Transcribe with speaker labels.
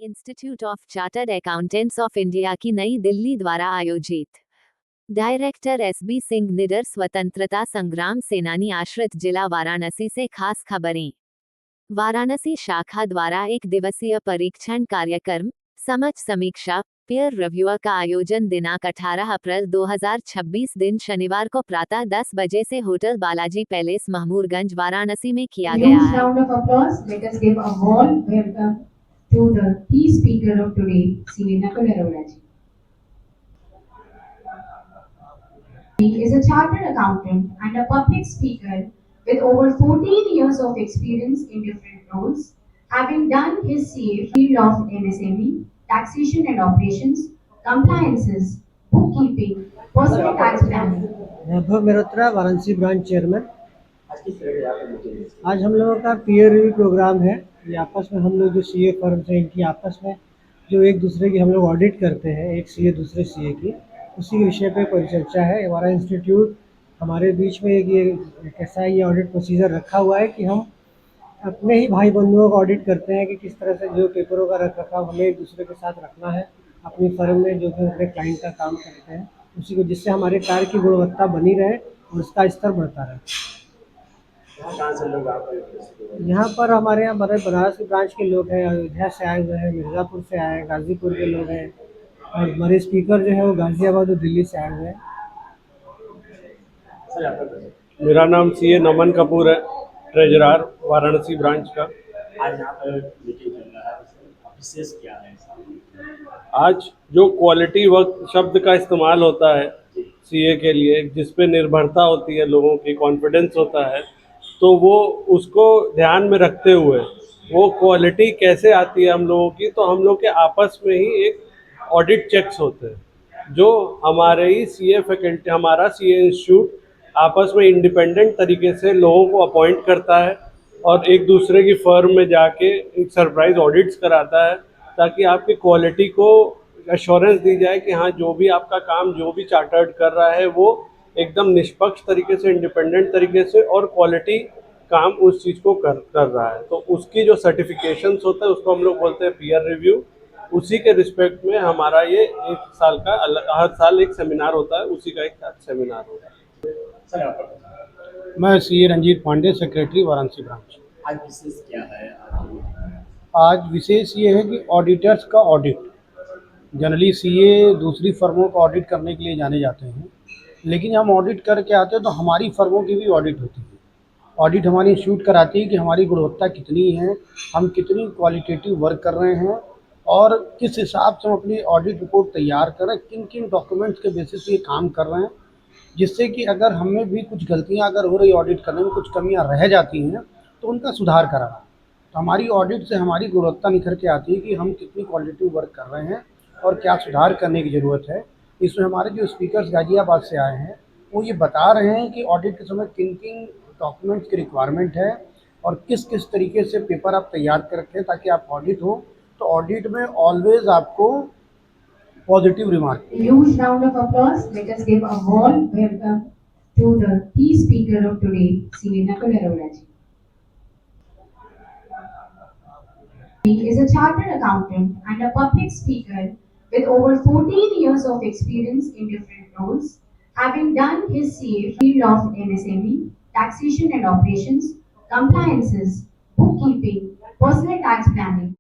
Speaker 1: Institute of chartered accountants of India की नई दिल्ली द्वारा आयोजित डायरेक्टर एसबी सिंह निडर स्वतंत्रता संग्राम सेनानी आश्रित जिला वाराणसी से खास खबरें। वाराणसी शाखा द्वारा एक दिवसीय परीक्षण कार्यक्रम समझ समीक्षा पीयर रिव्यू का आयोजन दिनांक 18 अप्रैल 2026 दिन शनिवार को प्रातः 10 बजे से होटल बालाजी पैलेस महमूरगंज वाराणसी में किया गया है।
Speaker 2: Round of applause. Let us give a warm welcome to the key speaker of today, Sri Nakul Arora ji. He is a chartered accountant and a public speaker with over 14 years of experience in different roles, having done his CA field of MSME, taxation and operations, compliances, bookkeeping, personal tax planning.
Speaker 3: Vaibhav Mehrotra, Varanasi branch chairman. आज हम लोगों का peer review programme है। ये आपस में हम लोग जो सीए फर्म है इनकी आपस में जो एक दूसरे की हम लोग ऑडिट करते हैं, एक सीए दूसरे सीए की, उसी विषय पे परिचर्चा है। हमारा इंस्टीट्यूट हमारे बीच में एक ऐसा ये ऑडिट प्रोसीजर रखा हुआ है कि हम अपने ही भाई बंधुओं का ऑडिट करते हैं कि किस तरह से जो पेपरों का रख रखाव हमें एक दूसरे के साथ रखना है अपनी फर्म में, जो कि अपने क्लाइंट का काम करते हैं उसी को, जिससे हमारे कार्य की गुणवत्ता बनी रहे और उसका स्तर बढ़ता रहे। यहाँ पर हमारे यहाँ बनारस की ब्रांच के लोग हैं, अयोध्या से आए हुए हैं, मिर्ज़ापुर से आए हैं, गाज़ीपुर के लोग हैं, और हमारे स्पीकर जो है वो गाज़ियाबाद और दिल्ली से आए हुए हैं।
Speaker 4: मेरा नाम सीए नमन कपूर है, ट्रेजरर वाराणसी ब्रांच का।
Speaker 5: आज यहाँ पर मीटिंग चल रहा है, विशेष क्या है?
Speaker 4: आज जो क्वालिटी वर्क शब्द का इस्तेमाल होता है सीए के लिए, जिस पे निर्भरता होती है, लोगों की कॉन्फिडेंस होता है, तो वो उसको ध्यान में रखते हुए वो क्वालिटी कैसे आती है हम लोगों की, तो हम लोग के आपस में ही एक ऑडिट चेक्स होते हैं जो हमारे ही सीए फैकल्टी, हमारा सीए इंस्टीट्यूट आपस में इंडिपेंडेंट तरीके से लोगों को अपॉइंट करता है और एक दूसरे की फर्म में जाके एक सरप्राइज ऑडिट्स कराता है, ताकि आपकी क्वालिटी को एश्योरेंस दी जाए कि हाँ, जो भी आपका काम जो भी चार्टर्ड कर रहा है वो एकदम निष्पक्ष तरीके से, इंडिपेंडेंट तरीके से और क्वालिटी काम उस चीज़ को कर रहा है। तो उसकी जो सर्टिफिकेशंस होता है उसको हम लोग बोलते हैं पीयर रिव्यू। उसी के रिस्पेक्ट में हमारा ये एक साल का हर साल एक सेमिनार होता है, उसी का एक सेमिनार होता है।
Speaker 6: मैं CA Ranjeet Pandey, secretary Varanasi branch.
Speaker 5: आज विशेष क्या है?
Speaker 6: आज विशेष ये है कि ऑडिटर्स का ऑडिट, जनरली सीए दूसरी फर्मों का ऑडिट करने के लिए जाने जाते हैं, लेकिन हम ऑडिट करके आते हैं तो हमारी फर्मों की भी ऑडिट होती है। ऑडिट हमारी इंस्टीट्यूट कराती है कि हमारी गुणवत्ता कितनी है, हम कितनी क्वालिटेटिव वर्क कर रहे हैं और किस हिसाब से हम अपनी ऑडिट रिपोर्ट तैयार कर रहे हैं, किन किन डॉक्यूमेंट्स के बेसिस पे ये काम कर रहे हैं, जिससे कि अगर हमें भी कुछ गलतियां अगर हो रही ऑडिट करने में, कुछ कमियां रह जाती हैं तो उनका सुधार कराना। तो हमारी ऑडिट से हमारी गुणवत्ता निखर के आती है कि हम कितनी क्वालिटी वर्क कर रहे हैं और क्या सुधार करने की ज़रूरत है। इसमें हमारे जो स्पीकर्स गाज़ियाबाद से आए हैं वो ये बता रहे हैं कि ऑडिट के समय किन किन डॉक्यूमेंट्स की रिक्वायरमेंट है और किस किस तरीके से पेपर आप तैयार कर रखें ताकि आप ऑडिट हो तो ऑडिट में ऑलवेज आपको positive remark.
Speaker 2: Huge round of applause. Let us give a warm welcome to the key speaker of today, Sri Nakul Arora ji. He is a chartered accountant and a public speaker with over 14 years of experience in different roles, having done his CA field of MSME, taxation and operations, compliances, bookkeeping, personal tax planning.